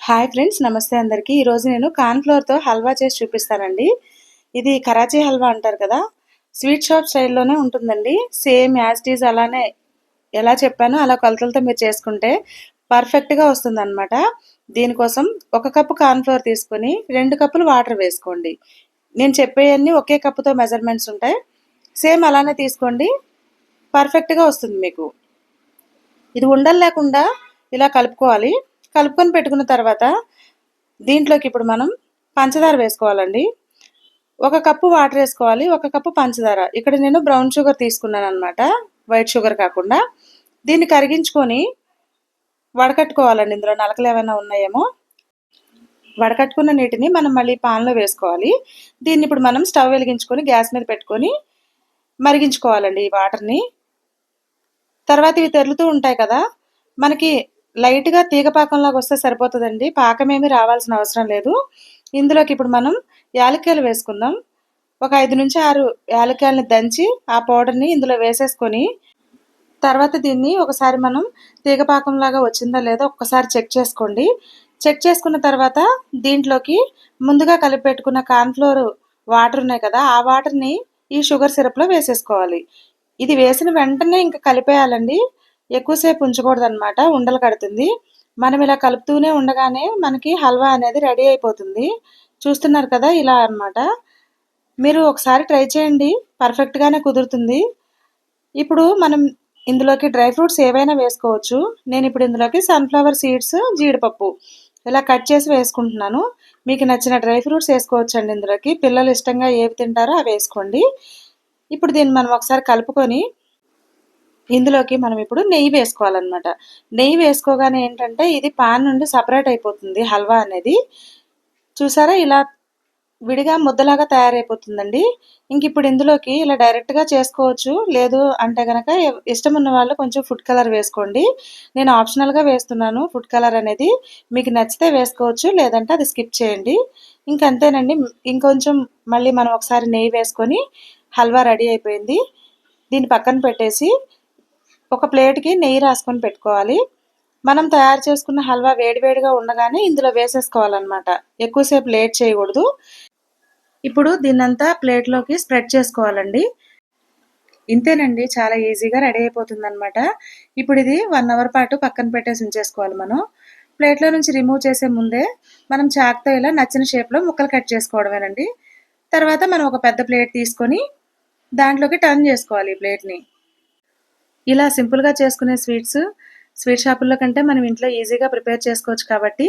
Hi friends, నమస్తే అందరికీ. ఈరోజు నేను కార్న్‌ఫ్లోర్‌తో హల్వా చేసి చూపిస్తానండి. ఇది కరాచీ హల్వా అంటారు కదా! స్వీట్ షాప్ స్టైల్‌లోనే ఉంటుందండి. సేమ్ యాజ్ ఇట్ ఈజ్ అలానే ఎలా చెప్పానో అలా కొలతలతో మీరు చేసుకుంటే పర్ఫెక్ట్‌గా వస్తుందనమాట. దీనికోసం 1 కప్పు కార్న్‌ఫ్లోర్ తీసుకొని 2 కప్పులు వాటర్ వేసుకోండి. నేను చెప్పేయన్నీ ఒకే కప్పుతో మెజర్‌మెంట్స్ ఉంటాయి. సేమ్ అలానే తీసుకోండి. పర్ఫెక్ట్‌గా వస్తుంది మీకు. ఇది ఉండలు లేకుండా ఇలా కలుపుకోవాలి. కలుపుకొని పెట్టుకున్న తర్వాత దీంట్లోకి ఇప్పుడు మనం పంచదార వేసుకోవాలండి. 1 కప్పు వాటర్ వేసుకోవాలి. 1 కప్పు పంచదార. ఇక్కడ నేను బ్రౌన్ షుగర్ తీసుకున్నాను అనమాట, వైట్ షుగర్ కాకుండా. దీన్ని కరిగించుకొని వడకట్టుకోవాలండి. ఇందులో నలకలు ఏమైనా ఉన్నాయేమో. వడకట్టుకున్న నీటిని మనం మళ్ళీ పాన్లో వేసుకోవాలి. దీన్ని ఇప్పుడు మనం స్టవ్ వెలిగించుకొని గ్యాస్ మీద పెట్టుకొని మరిగించుకోవాలండి ఈ వాటర్ని. తర్వాత ఇవి తెరులుతూ ఉంటాయి కదా, మనకి లైట్గా తీగ పాకంలాగా వస్తే సరిపోతుందండి. పాకమేమి రావాల్సిన అవసరం లేదు. ఇందులోకి ఇప్పుడు మనం యాలక్కాయలు వేసుకుందాం. ఒక 5 నుంచి 6 యాలక్కాయలని దంచి ఆ పౌడర్ని ఇందులో వేసేసుకొని తర్వాత దీన్ని ఒకసారి మనం తీగ పాకంలాగా వచ్చిందా లేదో ఒక్కసారి చెక్ చేసుకోండి. చెక్ చేసుకున్న తర్వాత దీంట్లోకి ముందుగా కలిపి పెట్టుకున్న కార్న్‌ఫ్లోర్ వాటర్ ఉన్నాయి కదా, ఆ వాటర్ని ఈ షుగర్ సిరప్లో వేసేసుకోవాలి. ఇది వేసిన వెంటనే ఇంకా కలిపేయాలండి. ఎక్కువసేపు ఉంచకూడదనమాట, ఉండలు కడుతుంది. మనం ఇలా కలుపుతూనే ఉండగానే మనకి హల్వా అనేది రెడీ అయిపోతుంది. చూస్తున్నారు కదా, ఇలా అనమాట. మీరు ఒకసారి ట్రై చేయండి, పర్ఫెక్ట్గానే కుదురుతుంది. ఇప్పుడు మనం ఇందులోకి డ్రై ఫ్రూట్స్ ఏవైనా వేసుకోవచ్చు. నేను ఇప్పుడు ఇందులోకి సన్ఫ్లవర్ సీడ్స్, జీడిపప్పు ఇలా కట్ చేసి వేసుకుంటున్నాను. మీకు నచ్చిన డ్రై ఫ్రూట్స్ వేసుకోవచ్చండి ఇందులోకి. పిల్లలు ఇష్టంగా ఏవి తింటారో అవి వేసుకోండి. ఇప్పుడు దీన్ని మనం ఒకసారి కలుపుకొని ఇందులోకి మనం ఇప్పుడు నెయ్యి వేసుకోవాలన్నమాట. నెయ్యి వేసుకోగానే ఏంటంటే ఇది పాన్ నుండి సపరేట్ అయిపోతుంది హల్వా అనేది. చూసారా, ఇలా విడిగా ముద్దలాగా తయారైపోతుందండి. ఇంక ఇప్పుడు ఇందులోకి ఇలా డైరెక్ట్గా చేసుకోవచ్చు. లేదు అంటే కనుక ఇష్టం ఉన్న వాళ్ళు కొంచెం ఫుడ్ కలర్ వేసుకోండి. నేను ఆప్షనల్గా వేస్తున్నాను ఫుడ్ కలర్ అనేది. మీకు నచ్చితే వేసుకోవచ్చు, లేదంటే అది స్కిప్ చేయండి. ఇంకంతేనండి. ఇంకొంచెం మళ్ళీ మనం ఒకసారి నెయ్యి వేసుకొని హల్వా రెడీ అయిపోయింది. దీన్ని పక్కన పెట్టేసి ఒక ప్లేట్కి నెయ్యి రాసుకొని పెట్టుకోవాలి. మనం తయారు చేసుకున్న హల్వా వేడివేడిగా ఉండగానే ఇందులో వేసేసుకోవాలన్నమాట. ఎక్కువసేపు లేట్ చేయకూడదు. ఇప్పుడు దీన్నంతా ప్లేట్లోకి స్ప్రెడ్ చేసుకోవాలండి. ఇంతేనండి, చాలా ఈజీగా రెడీ అయిపోతుందన్నమాట. ఇప్పుడు ఇది 1 అవర్ పాటు పక్కన పెట్టేసి ఉంచేసుకోవాలి మనం. ప్లేట్లో నుంచి రిమూవ్ చేసే ముందే మనం చాక్తో ఇలా నచ్చిన షేప్లో ముక్కలు కట్ చేసుకోవడమేనండి. తర్వాత మనం ఒక పెద్ద ప్లేట్ తీసుకొని దాంట్లోకి టర్న్ చేసుకోవాలి ఈ ప్లేట్ని. ఇలా సింపుల్గా చేసుకునే స్వీట్ షాపుల్లో కంటే మనం ఇంట్లో ఈజీగా ప్రిపేర్ చేసుకోవచ్చు కాబట్టి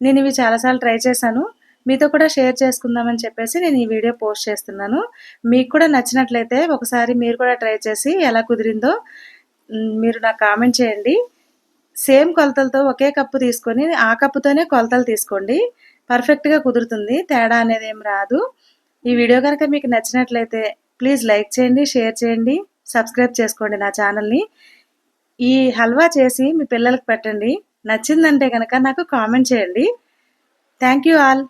నేను ఇవి చాలాసార్లు ట్రై చేశాను. మీతో కూడా షేర్ చేసుకుందామని చెప్పేసి నేను ఈ వీడియో పోస్ట్ చేస్తున్నాను. మీకు కూడా నచ్చినట్లయితే ఒకసారి మీరు కూడా ట్రై చేసి ఎలా కుదిరిందో మీరు నాకు కామెంట్ చేయండి. సేమ్ కొలతలతో ఒకే కప్పు తీసుకొని ఆ కప్పుతోనే కొలతలు తీసుకోండి. పర్ఫెక్ట్గా కుదురుతుంది, తేడా అనేది ఏం రాదు. ఈ వీడియో కనుక మీకు నచ్చినట్లయితే ప్లీజ్ లైక్ చేయండి, షేర్ చేయండి, సబ్స్క్రైబ్ చేసుకోండి నా ఛానల్ని. ఈ హల్వా చేసి మీ పిల్లలకు పెట్టండి. నచ్చిందంటే కనుక నాకు కామెంట్ చేయండి. Thank you all.